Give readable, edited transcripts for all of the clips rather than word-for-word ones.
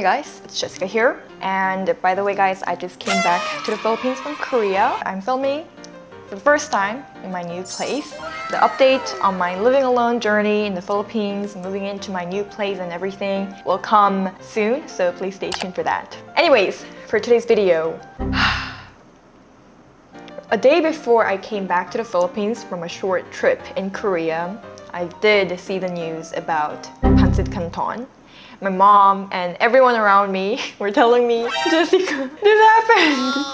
Hey guys, it's Jessica here. And by the way guys, I just came back to the Philippines from Korea. I'm filming for the first time in my new place. The update on my living alone journey in the Philippines, moving into my new place and everything will come soon, so please stay tuned for that. Anyways, for today's video, a day before I came back to the Philippines from a short trip in Korea, I did see the news about Pancit Canton. My mom and everyone around me were telling me, Jessica, this happened!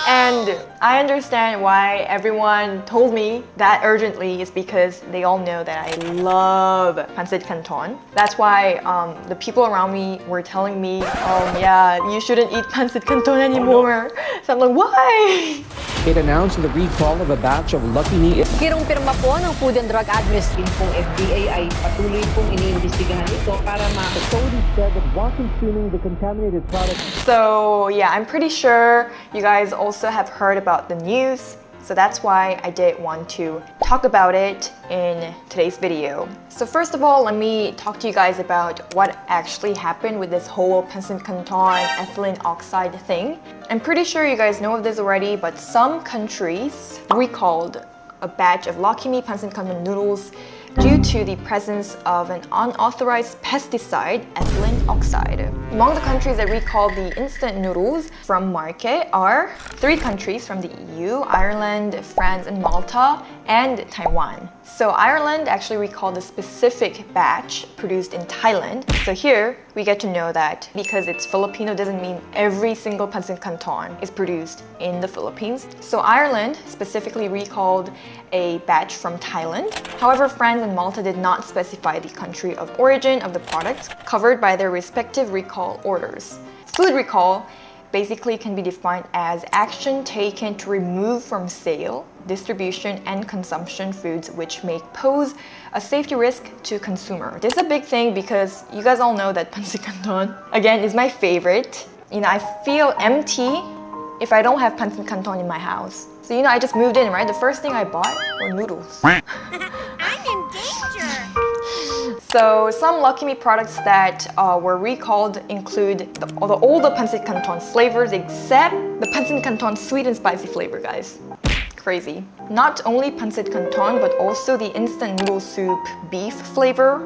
And I understand why everyone told me that urgently is because they all know that I love Pancit Canton. That's why the people around me were telling me, yeah, you shouldn't eat Pancit Canton anymore. So I'm like, why? It announced the recall of a batch of Lucky Me. Pirong-pirma po ng Food and Drug Administration pong FDA ay patuloy pong iniimbestigahan ito para SONY said that while consuming the contaminated product. So yeah, I'm pretty sure you guys also have heard about the news. So that's why I did want to talk about it in today's video. So first of all, let me talk to you guys about what actually happened with this whole Pancit Canton ethylene oxide thing. I'm pretty sure you guys know of this already, but some countries recalled a batch of Lucky Me Pancit Canton noodles due to the presence of an unauthorized pesticide, ethylene oxide. Among the countries that recalled the instant noodles from market are 3 countries from the EU, Ireland, France, and Malta, and Taiwan. So Ireland actually recalled a specific batch produced in Thailand. So here, we get to know that because it's Filipino doesn't mean every single Pancit Canton is produced in the Philippines. So Ireland specifically recalled a batch from Thailand. However, France and Malta did not specify the country of origin of the products covered by their respective recall orders. Food recall basically can be defined as action taken to remove from sale, distribution, and consumption foods which may pose a safety risk to consumer. This is a big thing because you guys all know that Pancit Canton, again, is my favorite. I feel empty if I don't have Pancit Canton in my house. So I just moved in, right? The first thing I bought were noodles. I'm in danger! So some Lucky Me products that were recalled include all the Pancit Canton flavors except the Pancit Canton sweet and spicy flavor, guys. Crazy. Not only Pancit Canton, but also the instant noodle soup beef flavor.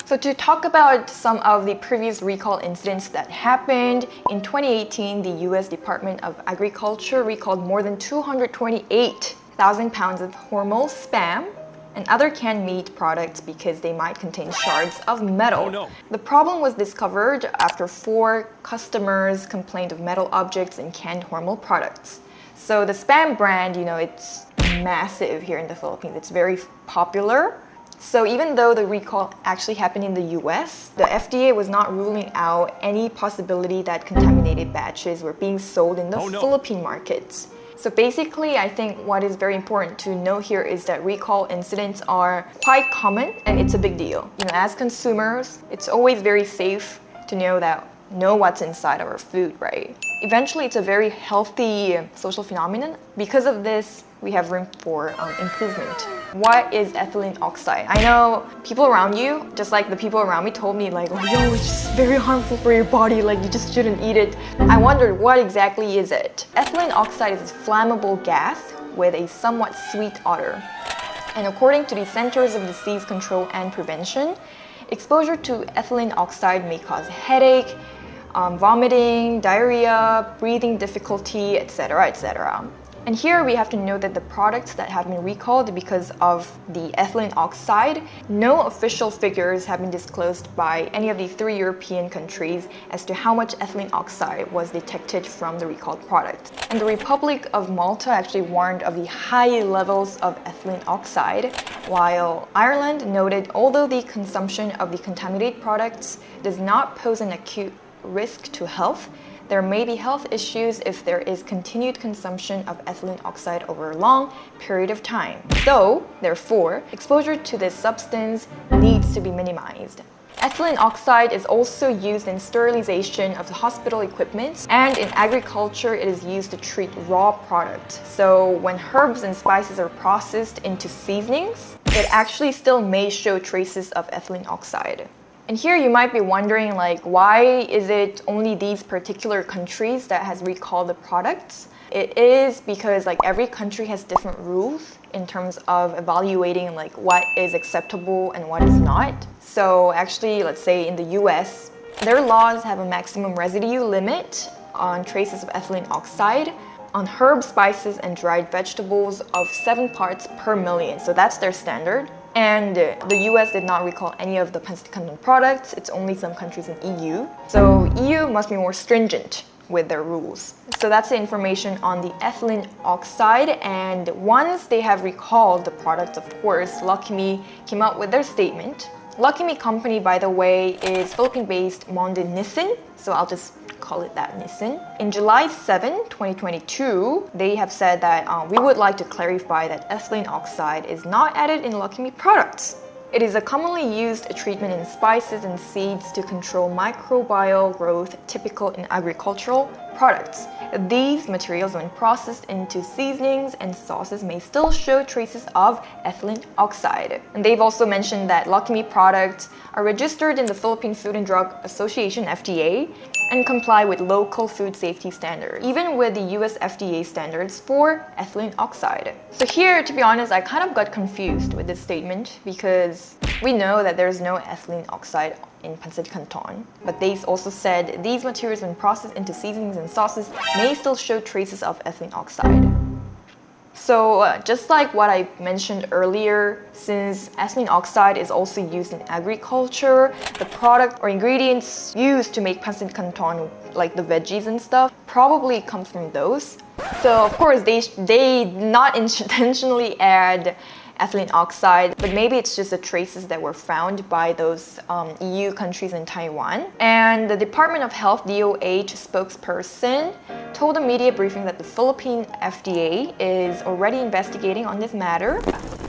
So to talk about some of the previous recall incidents that happened, in 2018, the US Department of Agriculture recalled more than 228,000 pounds of hormone spam and other canned meat products because they might contain shards of metal. Oh, no. The problem was discovered after 4 customers complained of metal objects in canned hormone products. So the spam brand, it's massive here in the Philippines. It's very popular. So even though the recall actually happened in the US, the FDA was not ruling out any possibility that contaminated batches were being sold in the Philippine markets. So basically, I think what is very important to know here is that recall incidents are quite common and it's a big deal. As consumers, it's always very safe to know what's inside our food, right? Eventually, it's a very healthy social phenomenon. Because of this, we have room for improvement. What is ethylene oxide? I know people around you, just like the people around me told me it's just very harmful for your body, you just shouldn't eat it. I wondered, what exactly is it? Ethylene oxide is a flammable gas with a somewhat sweet odor. And according to the Centers of Disease Control and Prevention, exposure to ethylene oxide may cause headache, vomiting, diarrhea, breathing difficulty, etc., etc. And here we have to note that the products that have been recalled because of the ethylene oxide, no official figures have been disclosed by any of the 3 European countries as to how much ethylene oxide was detected from the recalled product. And the Republic of Malta actually warned of the high levels of ethylene oxide, while Ireland noted although the consumption of the contaminated products does not pose an acute risk to health, there may be health issues if there is continued consumption of ethylene oxide over a long period of time. So, therefore, exposure to this substance needs to be minimized. Ethylene oxide is also used in sterilization of the hospital equipment, and in agriculture it is used to treat raw products. So when herbs and spices are processed into seasonings, it actually still may show traces of ethylene oxide. And here you might be wondering, like, why is it only these particular countries that has recalled the products? It is because like every country has different rules in terms of evaluating like what is acceptable and what is not. So actually, let's say in the US, their laws have a maximum residue limit on traces of ethylene oxide on herbs, spices, and dried vegetables of 7 parts per million. So that's their standard. And the US did not recall any of the Pancit Canton products. It's only some countries in EU. So EU must be more stringent with their rules. So that's the information on the ethylene oxide. And once they have recalled the product, of course, Lucky Me came out with their statement. Lucky Me company, by the way, is Philippine-based Monde Nissin. So I'll just call it that, Nissin. In July 7, 2022, they have said that we would like to clarify that ethylene oxide is not added in Lucky Me products. It is a commonly used treatment in spices and seeds to control microbial growth typical in agricultural products. These materials, when processed into seasonings and sauces, may still show traces of ethylene oxide. And they've also mentioned that Lucky Me products are registered in the Philippine Food and Drug Association, FDA, and comply with local food safety standards, even with the US FDA standards for ethylene oxide. So here, to be honest, I kind of got confused with this statement because we know that there's no ethylene oxide in Pancit Canton, but they also said these materials when processed into seasonings and sauces may still show traces of ethylene oxide. So just like what I mentioned earlier, since ethylene oxide is also used in agriculture, the product or ingredients used to make Pancit Canton, like the veggies and stuff, probably comes from those. So of course they not intentionally add ethylene oxide, but maybe it's just the traces that were found by those EU countries and Taiwan. And the Department of Health DOH spokesperson told a media briefing that the Philippine FDA is already investigating on this matter.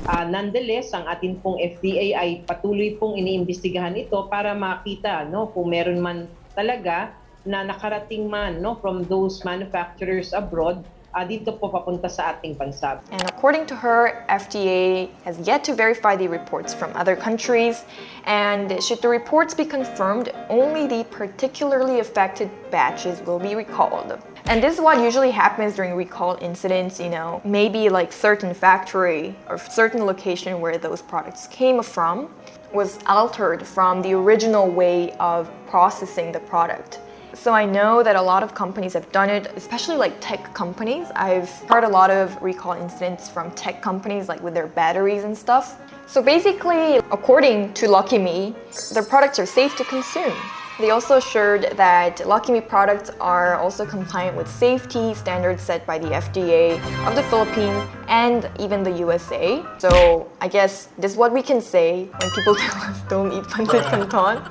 Nonetheless, ang atin pong FDA ay patuloy pong iniimbestigahan ito para makita kung meron man talaga na nakarating man from those manufacturers abroad dito po papunta sa ating bansa. And according to her, FDA has yet to verify the reports from other countries, and should the reports be confirmed, only the particularly affected batches will be recalled. And this is what usually happens during recall incidents, maybe like certain factory or certain location where those products came from was altered from the original way of processing the product. So I know that a lot of companies have done it, especially like tech companies. I've heard a lot of recall incidents from tech companies, like with their batteries and stuff. So basically, according to Lucky Me, their products are safe to consume. They also assured that Lucky Me products are also compliant with safety standards set by the FDA of the Philippines and even the USA. So I guess this is what we can say when people tell us don't eat Pancit Canton.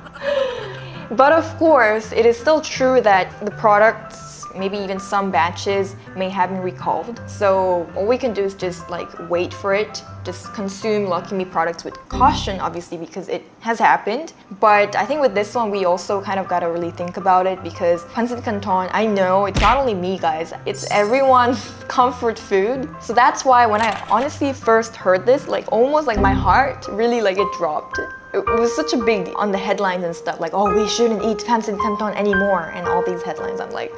But of course, it is still true that the products, maybe even some batches, may have been recalled. So all we can do is just like wait for it, just consume Lucky Me products with caution, obviously, because it has happened. But I think with this one, we also kind of got to really think about it because Pancit Canton, I know it's not only me, guys, it's everyone's comfort food. So that's why when I honestly first heard this, like almost like my heart really like it dropped. It was such a big on the headlines and stuff, like, oh, we shouldn't eat Pancit Canton anymore, and all these headlines. I'm like,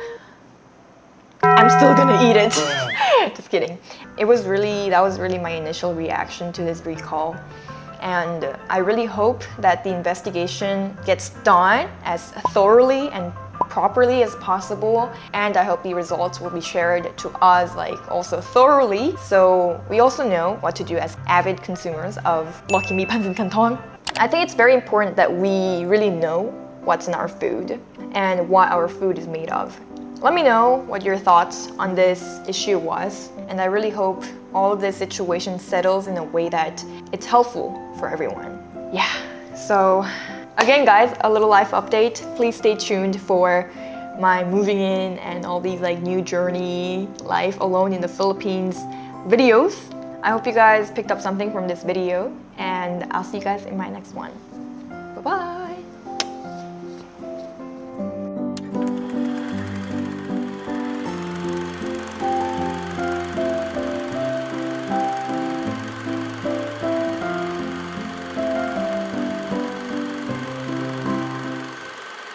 I'm still gonna eat it. Just kidding. That was really my initial reaction to this recall. And I really hope that the investigation gets done as thoroughly and properly as possible, and I hope the results will be shared to us like also thoroughly, so we also know what to do as avid consumers of Lucky Me Pancit Canton. I think it's very important that we really know what's in our food and what our food is made of. Let me know what your thoughts on this issue was, and I really hope all of this situation settles in a way that it's helpful for everyone. Yeah, so again guys, a little life update. Please stay tuned for my moving in and all these like new journey, life alone in the Philippines videos. I hope you guys picked up something from this video, and I'll see you guys in my next one. Bye-bye!